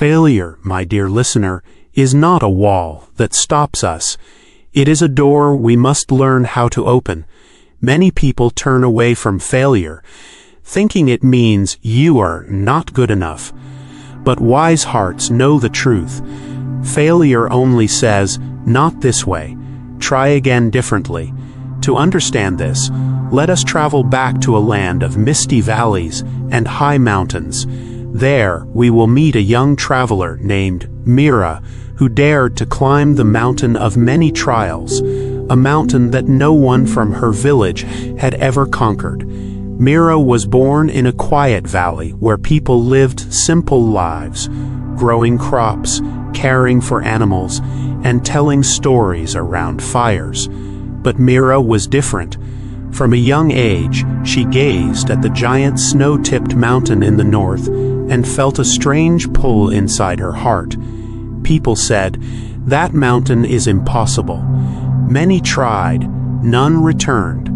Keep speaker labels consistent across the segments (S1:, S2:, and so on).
S1: Failure, my dear listener, is not a wall that stops us. It is a door we must learn how to open. Many people turn away from failure, thinking it means you are not good enough. But wise hearts know the truth. Failure only says, not this way. Try again differently. To understand this, let us travel back to a land of misty valleys and high mountains. There, we will meet a young traveler named Mira, who dared to climb the mountain of many trials, a mountain that no one from her village had ever conquered. Mira was born in a quiet valley where people lived simple lives, growing crops, caring for animals, and telling stories around fires. But Mira was different. From a young age, she gazed at the giant snow-tipped mountain in the north and felt a strange pull inside her heart. People said, "That mountain is impossible." Many tried, none returned.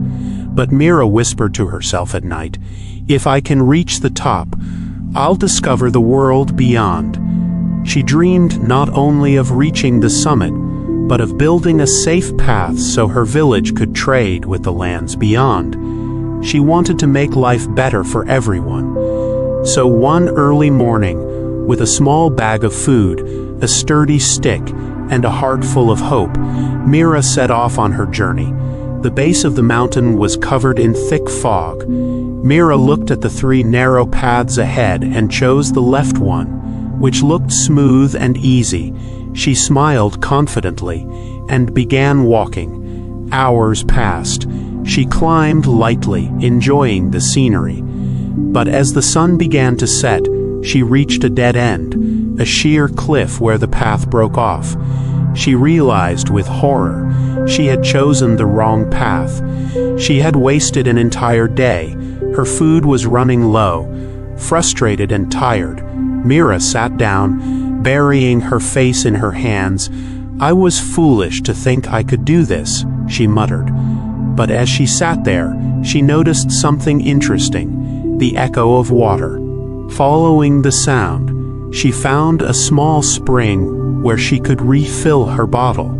S1: But Mira whispered to herself at night, "If I can reach the top, I'll discover the world beyond." She dreamed not only of reaching the summit, but of building a safe path so her village could trade with the lands beyond. She wanted to make life better for everyone. So one early morning, with a small bag of food, a sturdy stick, and a heart full of hope, Mira set off on her journey. The base of the mountain was covered in thick fog. Mira looked at the three narrow paths ahead and chose the left one, which looked smooth and easy. She smiled confidently and began walking. Hours passed. She climbed lightly, enjoying the scenery. But as the sun began to set, she reached a dead end, a sheer cliff where the path broke off. She realized with horror she had chosen the wrong path. She had wasted an entire day. Her food was running low. Frustrated and tired, Mira sat down, burying her face in her hands. "I was foolish to think I could do this," she muttered. But as she sat there, she noticed something interesting, the echo of water. Following the sound, she found a small spring where she could refill her bottle.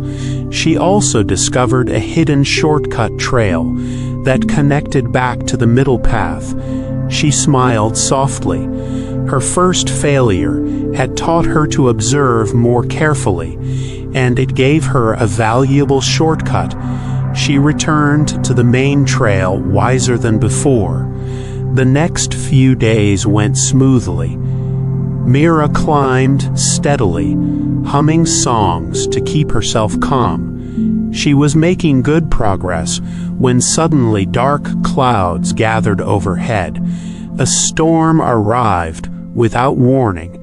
S1: She also discovered a hidden shortcut trail that connected back to the middle path. She smiled softly. Her first failure had taught her to observe more carefully, and it gave her a valuable shortcut. She returned to the main trail wiser than before. The next few days went smoothly. Mira climbed steadily, humming songs to keep herself calm. She was making good progress when suddenly dark clouds gathered overhead. A storm arrived without warning.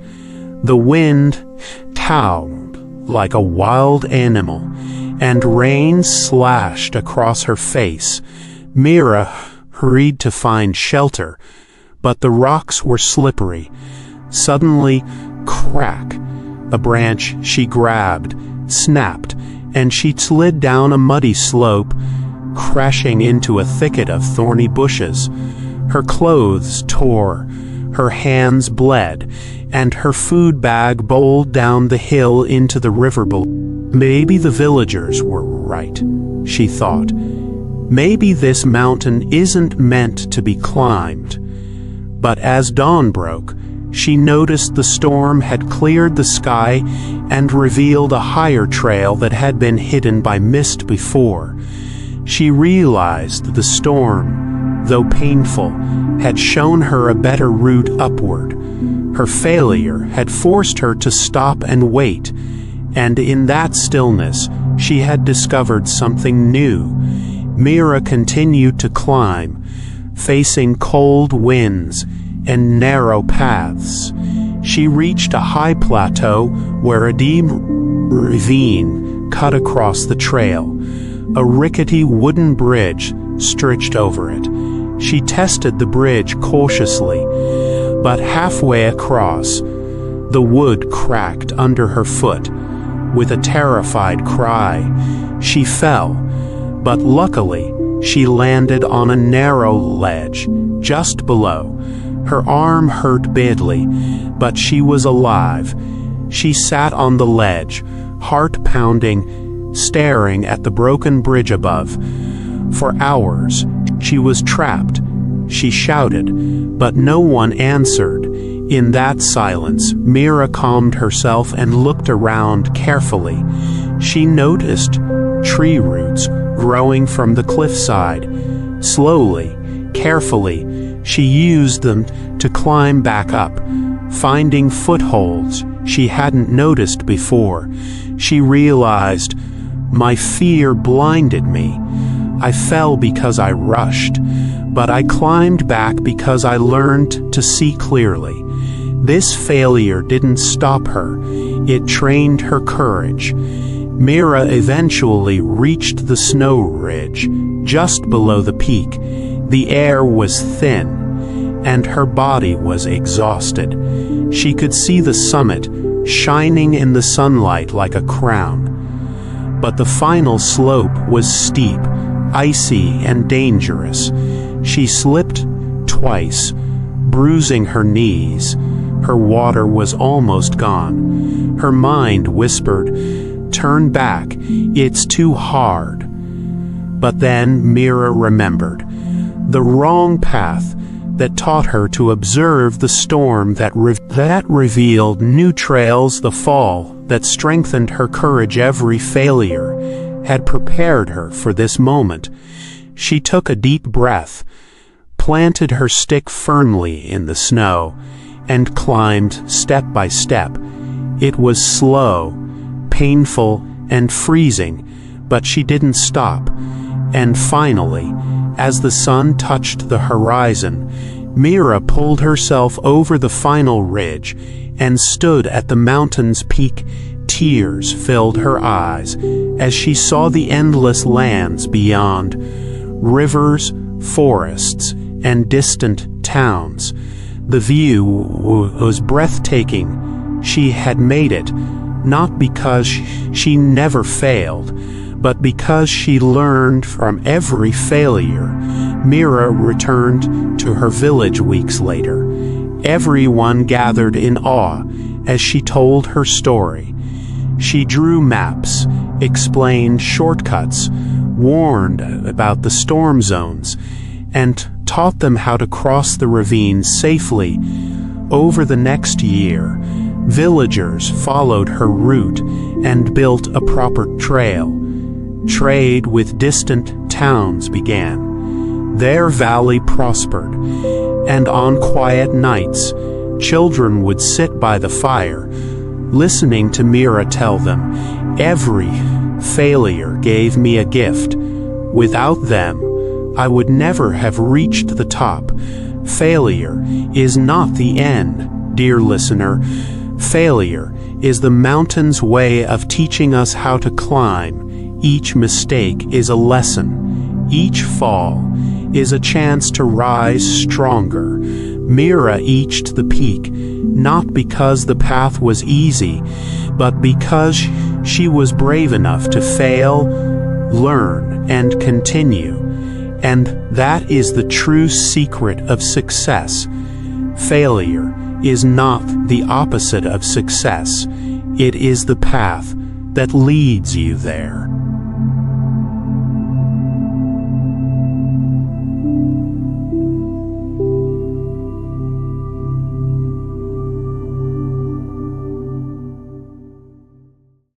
S1: The wind howled like a wild animal, and rain slashed across her face. Mira hurried to find shelter, but the rocks were slippery. Suddenly, crack! A branch she grabbed snapped, and she slid down a muddy slope, crashing into a thicket of thorny bushes. Her clothes tore, her hands bled, and her food bag bowled down the hill into the river below. Maybe the villagers were right, she thought. Maybe this mountain isn't meant to be climbed. But as dawn broke, she noticed the storm had cleared the sky and revealed a higher trail that had been hidden by mist before. She realized the storm, though painful, had shown her a better route upward. Her failure had forced her to stop and wait, and in that stillness, she had discovered something new. Mira continued to climb, facing cold winds and narrow paths. She reached a high plateau where a deep ravine cut across the trail. A rickety wooden bridge stretched over it. She tested the bridge cautiously, but halfway across, the wood cracked under her foot. With a terrified cry, she fell, but luckily, she landed on a narrow ledge just below. Her arm hurt badly, but she was alive. She sat on the ledge, heart pounding, staring at the broken bridge above. For hours, she was trapped. She shouted, but no one answered. In that silence, Mira calmed herself and looked around carefully. She noticed tree roots growing from the cliffside. Slowly, carefully, she used them to climb back up, finding footholds she hadn't noticed before. She realized, my fear blinded me. I fell because I rushed, but I climbed back because I learned to see clearly. This failure didn't stop her. It trained her courage. Mira eventually reached the snow ridge, just below the peak. The air was thin, and her body was exhausted. She could see the summit, shining in the sunlight like a crown. But the final slope was steep, icy, and dangerous. She slipped twice, bruising her knees. Her water was almost gone. Her mind whispered, "Turn back, it's too hard." But then Mira remembered the wrong path that taught her to observe the storm, that revealed new trails, the fall that strengthened her courage. Every failure had prepared her for this moment. She took a deep breath, planted her stick firmly in the snow, and climbed step by step. It was slow, painful, and freezing, but she didn't stop. And finally, as the sun touched the horizon, Mira pulled herself over the final ridge and stood at the mountain's peak. Tears filled her eyes as she saw the endless lands beyond, rivers, forests, and distant towns. The view was breathtaking. She had made it, not because she never failed, but because she learned from every failure. Mira returned to her village weeks later. Everyone gathered in awe as she told her story. She drew maps, explained shortcuts, warned about the storm zones, and taught them how to cross the ravines safely. Over the next year, villagers followed her route and built a proper trail. Trade with distant towns began. Their valley prospered, and on quiet nights, children would sit by the fire, listening to Mira tell them, "Every failure gave me a gift. Without them, I would never have reached the top." Failure is not the end, dear listener. Failure is the mountain's way of teaching us how to climb. Each mistake is a lesson. Each fall is a chance to rise stronger. Mira reached the peak, not because the path was easy, but because she was brave enough to fail, learn, and continue. And that is the true secret of success. Failure is not the opposite of success. It is the path that leads you there.